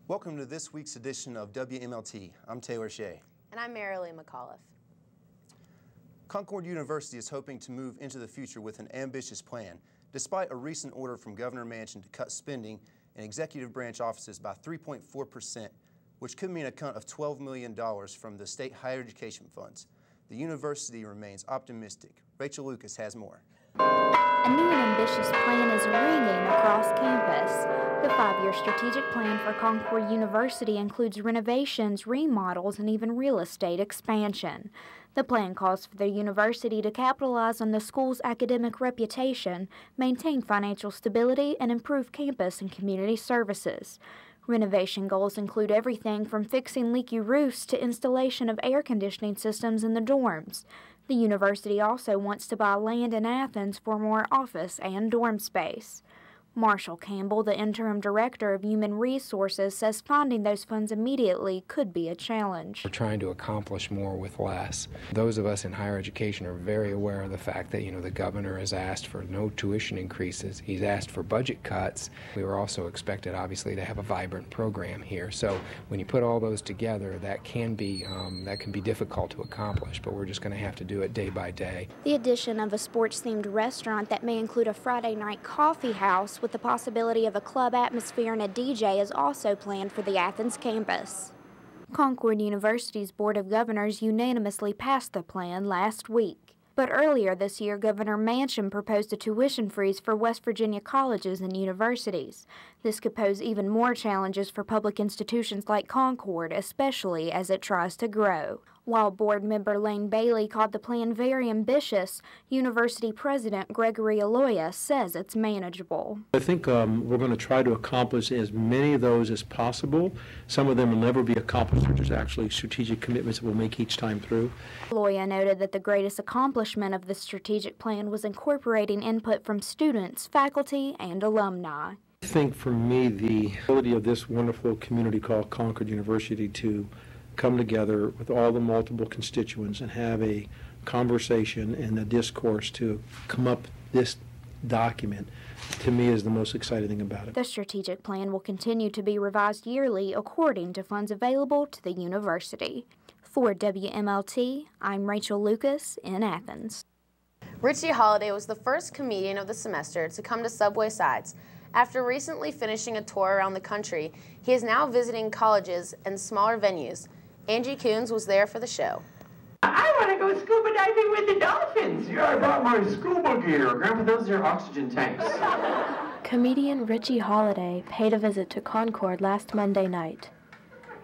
Welcome to this week's edition of WMLT. I'm Taylor Shea. And I'm Marilee McAuliffe. Concord University is hoping to move into the future with an ambitious plan, despite a recent order from Governor Manchin to cut spending in executive branch offices by 3.4%, which could mean a cut of $12 million from the state higher education funds. The university remains optimistic. Rachel Lucas has more. A new and ambitious plan is ringing across campus. The 5-year strategic plan for Concord University includes renovations, remodels, and even real estate expansion. The plan calls for the university to capitalize on the school's academic reputation, maintain financial stability, and improve campus and community services. Renovation goals include everything from fixing leaky roofs to installation of air conditioning systems in the dorms. The university also wants to buy land in Athens for more office and dorm space. Marshall Campbell, the interim director of Human Resources, says finding those funds immediately could be a challenge. We're trying to accomplish more with less. Those of us in higher education are very aware of the fact that, the governor has asked for no tuition increases. He's asked for budget cuts. We were also expected, obviously, to have a vibrant program here. So when you put all those together, that can be difficult to accomplish, but we're just going to have to do it day by day. The addition of a sports-themed restaurant that may include a Friday night coffee house with the possibility of a club atmosphere and a DJ is also planned for the Athens campus. Concord University's Board of Governors unanimously passed the plan last week. But earlier this year, Governor Manchin proposed a tuition freeze for West Virginia colleges and universities. This could pose even more challenges for public institutions like Concord, especially as it tries to grow. While board member Lane Bailey called the plan very ambitious, University President Gregory Aloya says it's manageable. I think we're going to try to accomplish as many of those as possible. Some of them will never be accomplished. They're just actually strategic commitments that we'll make each time through. Aloya noted that the greatest accomplishment of the strategic plan was incorporating input from students, faculty, and alumni. I think for me, the ability of this wonderful community called Concord University to come together with all the multiple constituents and have a conversation and a discourse to come up this document, to me, is the most exciting thing about it. The strategic plan will continue to be revised yearly according to funds available to the university. For WMLT, I'm Rachel Lucas in Athens. Richie Holiday was the first comedian of the semester to come to Subway Sides. After recently finishing a tour around the country, he is now visiting colleges and smaller venues. Angie Coons was there for the show. I want to go scuba diving with the dolphins. Yeah, I brought my scuba gear. Grandpa, those are oxygen tanks. Comedian Richie Holiday paid a visit to Concord last Monday night.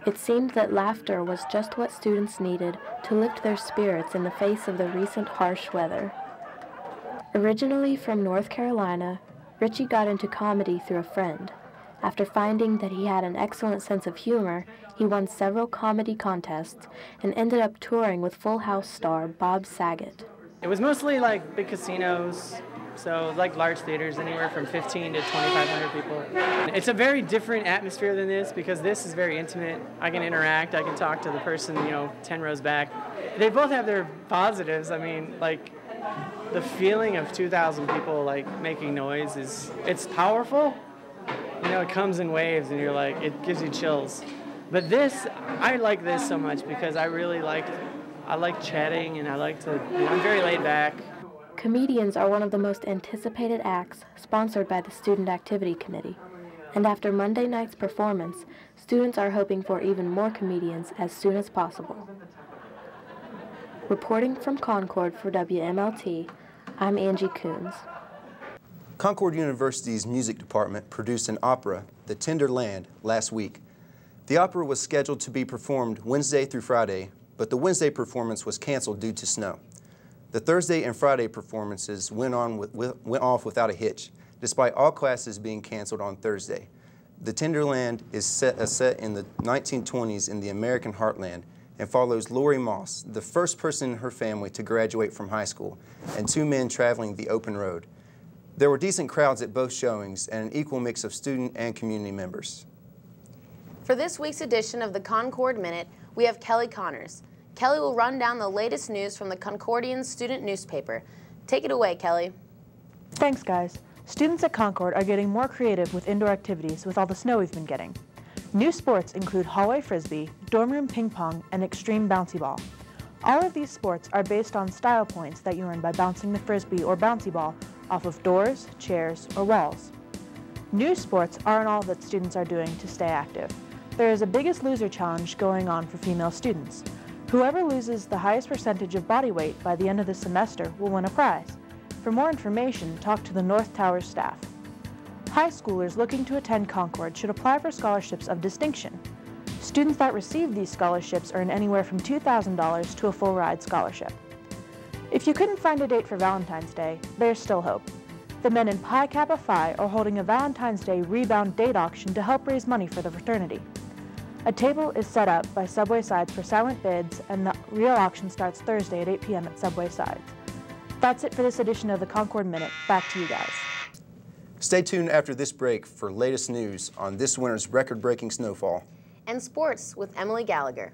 It seemed that laughter was just what students needed to lift their spirits in the face of the recent harsh weather. Originally from North Carolina, Richie got into comedy through a friend. After finding that he had an excellent sense of humor, he won several comedy contests and ended up touring with Full House star Bob Saget. It was mostly like big casinos, so like large theaters, anywhere from 15 to 2,500 people. It's a very different atmosphere than this because this is very intimate. I can interact, I can talk to the person, 10 rows back. They both have their positives. I mean, like, the feeling of 2,000 people making noise it's powerful. It comes in waves and you're like, it gives you chills. But I like this so much because I like chatting and I'm very laid back. Comedians are one of the most anticipated acts sponsored by the Student Activity Committee. And after Monday night's performance, students are hoping for even more comedians as soon as possible. Reporting from Concord for WMLT, I'm Angie Coons. Concord University's music department produced an opera, The Tender Land, last week. The opera was scheduled to be performed Wednesday through Friday, but the Wednesday performance was canceled due to snow. The Thursday and Friday performances went off without a hitch, despite all classes being canceled on Thursday. The Tender Land is set in the 1920s in the American heartland and follows Lori Moss, the first person in her family to graduate from high school, and 2 men traveling the open road. There were decent crowds at both showings and an equal mix of student and community members. For this week's edition of the Concord Minute, we have Kelly Connors. Kelly will run down the latest news from the Concordian student newspaper. Take it away, Kelly. Thanks, guys. Students at Concord are getting more creative with indoor activities with all the snow we've been getting. New sports include hallway frisbee, dorm room ping pong, and extreme bouncy ball. All of these sports are based on style points that you earn by bouncing the frisbee or bouncy ball off of doors, chairs, or walls. New sports aren't all that students are doing to stay active. There is a Biggest Loser challenge going on for female students. Whoever loses the highest percentage of body weight by the end of the semester will win a prize. For more information, talk to the North Tower staff. High schoolers looking to attend Concord should apply for scholarships of distinction. Students that receive these scholarships earn anywhere from $2,000 to a full ride scholarship. If you couldn't find a date for Valentine's Day, there's still hope. The men in Pi Kappa Phi are holding a Valentine's Day rebound date auction to help raise money for the fraternity. A table is set up by Subway Sides for silent bids, and the real auction starts Thursday at 8 p.m. at Subway Sides. That's it for this edition of the Concord Minute. Back to you guys. Stay tuned after this break for latest news on this winter's record-breaking snowfall. And sports with Emily Gallagher.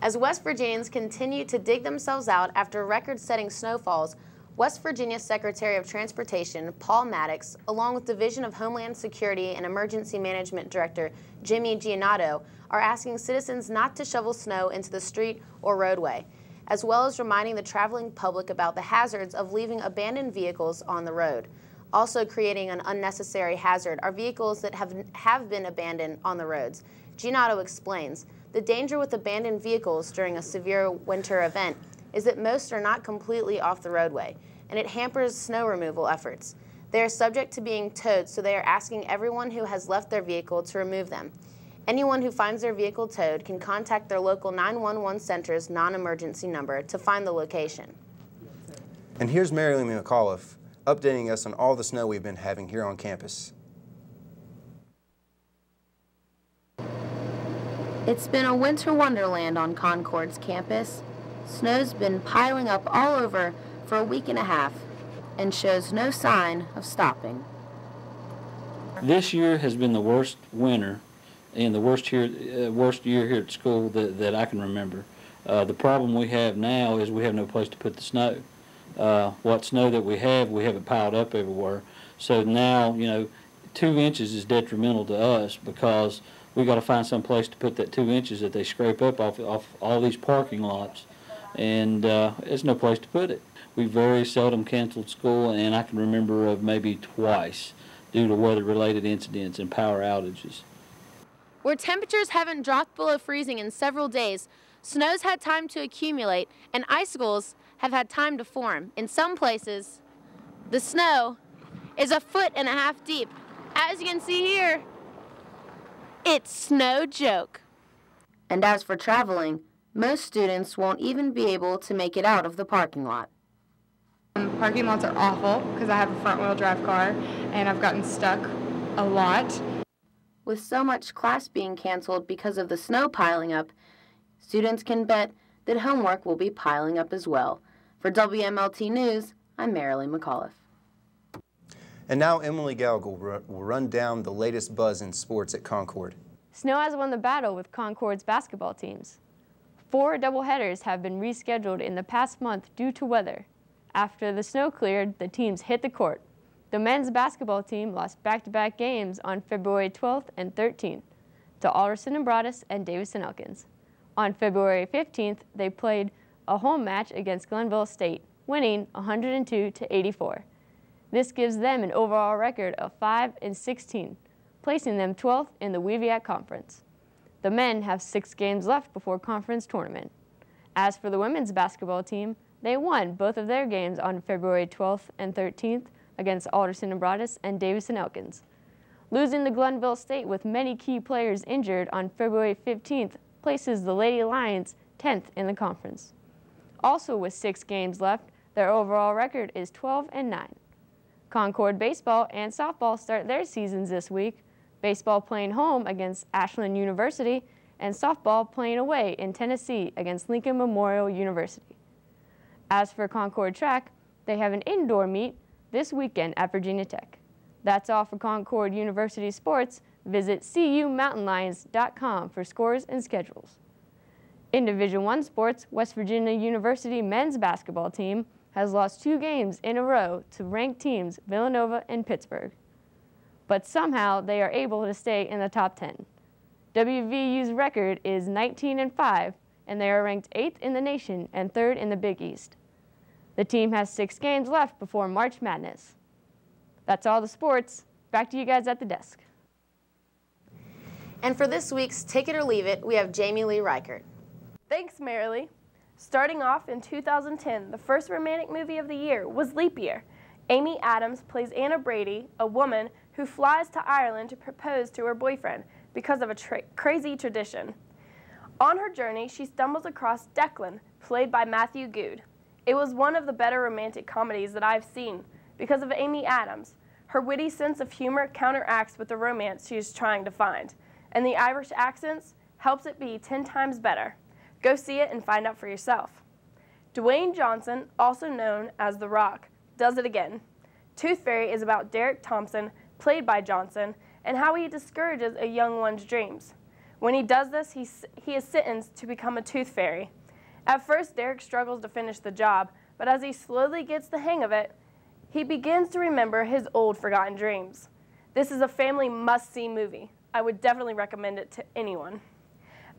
As West Virginians continue to dig themselves out after record-setting snowfalls, West Virginia Secretary of Transportation Paul Maddox, along with Division of Homeland Security and Emergency Management Director Jimmy Giannotto, are asking citizens not to shovel snow into the street or roadway, as well as reminding the traveling public about the hazards of leaving abandoned vehicles on the road. Also creating an unnecessary hazard are vehicles that have been abandoned on the roads. Giannotto explains, the danger with abandoned vehicles during a severe winter event is that most are not completely off the roadway, and it hampers snow removal efforts. They are subject to being towed, so they are asking everyone who has left their vehicle to remove them. Anyone who finds their vehicle towed can contact their local 911 center's non-emergency number to find the location. And here's Marilyn McAuliffe updating us on all the snow we've been having here on campus. It's been a winter wonderland on Concord's campus. Snow's been piling up all over for a week and a half and shows no sign of stopping. This year has been the worst winter and the worst year here at school that I can remember. The problem we have now is we have no place to put the snow. What snow that we have it piled up everywhere. So now, 2 inches is detrimental to us because we got to find some place to put that 2 inches that they scrape up off all these parking lots, and there's no place to put it. We very seldom canceled school, and I can remember of maybe twice due to weather-related incidents and power outages. Where temperatures haven't dropped below freezing in several days, snow's had time to accumulate, and icicles have had time to form. In some places, the snow is 1.5 feet deep. As you can see here, it's no joke. And as for traveling, most students won't even be able to make it out of the parking lot. Parking lots are awful because I have a front-wheel drive car and I've gotten stuck a lot. With so much class being canceled because of the snow piling up, students can bet that homework will be piling up as well. For WMLT News, I'm Marilyn McAuliffe. And now Emily Gallagher will run down the latest buzz in sports at Concord. Snow has won the battle with Concord's basketball teams. 4 doubleheaders have been rescheduled in the past month due to weather. After the snow cleared, the teams hit the court. The men's basketball team lost back-to-back games on February 12th and 13th to Alderson and Broadus and Davison Elkins. On February 15th, they played a home match against Glenville State, winning 102-84. This gives them an overall record of 5-16, placing them 12th in the WVAC Conference. The men have 6 games left before conference tournament. As for the women's basketball team, they won both of their games on February 12th and 13th against Alderson and Broadus and Davison Elkins. Losing to Glenville State with many key players injured on February 15th places the Lady Lions 10th in the conference. Also with 6 games left, their overall record is 12-9. Concord baseball and softball start their seasons this week. baseball playing home against Ashland University, and softball playing away in Tennessee against Lincoln Memorial University. As for Concord Track, they have an indoor meet this weekend at Virginia Tech. That's all for Concord University sports. Visit cumountainlions.com for scores and schedules. In Division I sports, West Virginia University men's basketball team has lost 2 games in a row to ranked teams Villanova and Pittsburgh. But somehow they are able to stay in the top 10. WVU's record is 19-5, and they are ranked 8th in the nation and 3rd in the Big East. The team has 6 games left before March Madness. That's all the sports. Back to you guys at the desk. And for this week's Take It or Leave It, we have Jamie Lee Reichert. Thanks, Marilee. Starting off in 2010, the first romantic movie of the year was Leap Year. Amy Adams plays Anna Brady, a woman who flies to Ireland to propose to her boyfriend because of a crazy tradition. On her journey, she stumbles across Declan, played by Matthew Goode. It was one of the better romantic comedies that I've seen because of Amy Adams. Her witty sense of humor counteracts with the romance she is trying to find, and the Irish accents helps it be 10 times better. Go see it and find out for yourself. Dwayne Johnson, also known as The Rock, does it again. Tooth Fairy is about Derek Thompson, played by Johnson, and how he discourages a young one's dreams. When he does this, he is sentenced to become a tooth fairy. At first, Derek struggles to finish the job, but as he slowly gets the hang of it, he begins to remember his old forgotten dreams. This is a family must-see movie. I would definitely recommend it to anyone.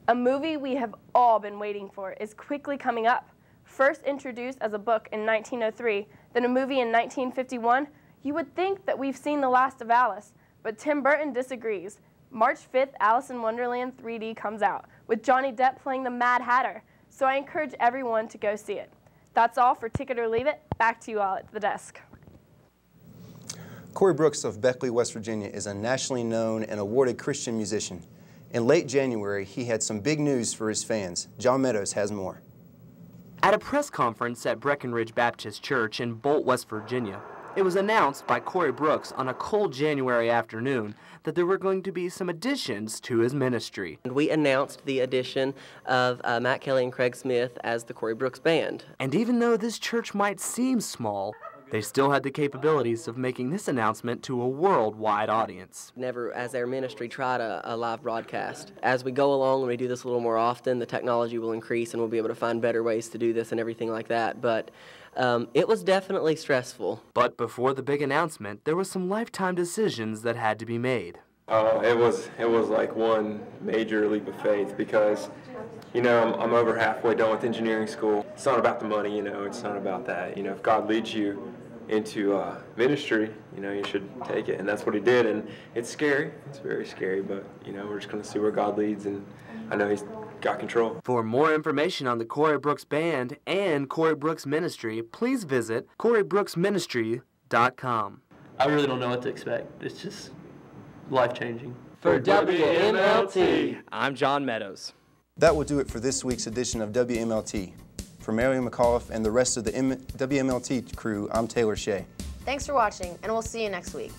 A movie we have all been waiting for is quickly coming up. First introduced as a book in 1903, then a movie in 1951, you would think that we've seen The Last of Alice, but Tim Burton disagrees. March 5th, Alice in Wonderland 3D comes out, with Johnny Depp playing the Mad Hatter, so I encourage everyone to go see it. That's all for Ticket or Leave It. Back to you all at the desk. Corey Brooks of Beckley, West Virginia is a nationally known and awarded Christian musician. In late January, he had some big news for his fans. John Meadows has more. At a press conference at Breckenridge Baptist Church in Bolt, West Virginia, it was announced by Corey Brooks on a cold January afternoon that there were going to be some additions to his ministry. We announced the addition of Matt Kelly and Craig Smith as the Corey Brooks Band. And even though this church might seem small, they still had the capabilities of making this announcement to a worldwide audience. Never, as our ministry, tried a live broadcast. As we go along and we do this a little more often, the technology will increase and we'll be able to find better ways to do this and everything like that. But it was definitely stressful. But before the big announcement, there were some lifetime decisions that had to be made. It was like one major leap of faith because, you know, I'm over halfway done with engineering school. It's not about the money, you know, it's not about that. You know, if God leads you into ministry, you know, you should take it, and that's what he did. And it's scary, it's very scary, but you know, we're just going to see where God leads, and I know he's got control. For more information on the Corey Brooks Band and Corey Brooks Ministry, please visit CoreyBrooksMinistry.com. I really don't know what to expect. It's just life-changing. For WMLT, I'm John Meadows. That will do it for this week's edition of WMLT. For Mary McAuliffe and the rest of the WMLT crew, I'm Taylor Shea. Thanks for watching, and we'll see you next week.